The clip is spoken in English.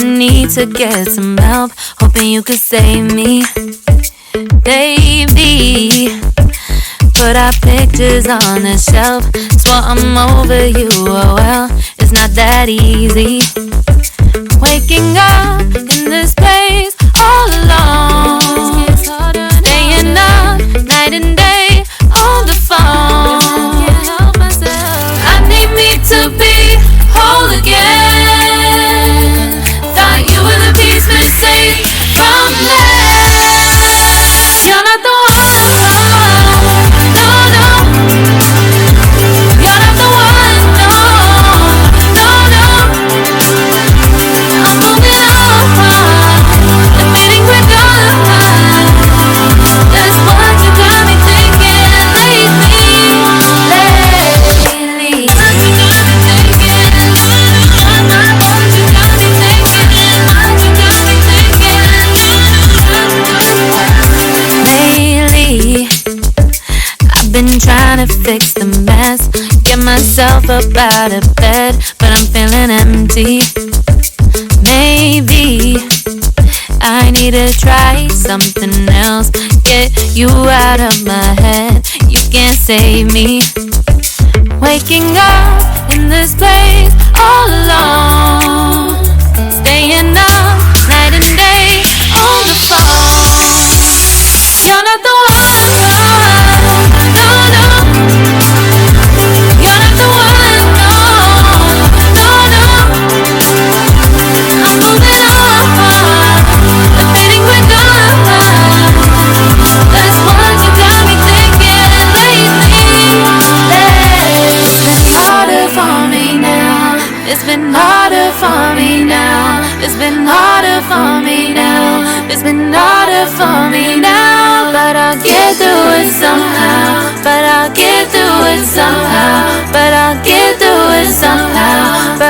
need to get some help, hoping you could save me, baby. Put our pictures on the shelf, swore I'm over you, oh well, it's not that easy. Waking up in this place all alone, staying up night and day on the phone. I need me to be whole again. Thought you were the piece missing from left. You're not the one, no, no. You're not the one, no, no, no. I'm moving on, admitting we're gone. That's what you got me thinking lately. I've been trying to fix the mess, get myself up out of bed, but I'm feeling empty. Maybe I need to try something else, get you out of my head. You can't save me. Waking up in this place all alone, staying up night and day on the phone. You're not the one, no, no. You're not the one, no, no, no. I'm moving on, admitting we're gone. That's what you got me thinking lately. It's been harder for me now. It's been harder for me now. It's been harder for me now. It's been harder for me now. But I'll get through it somehow. But I'll get through it somehow. But I'll get through it somehow. But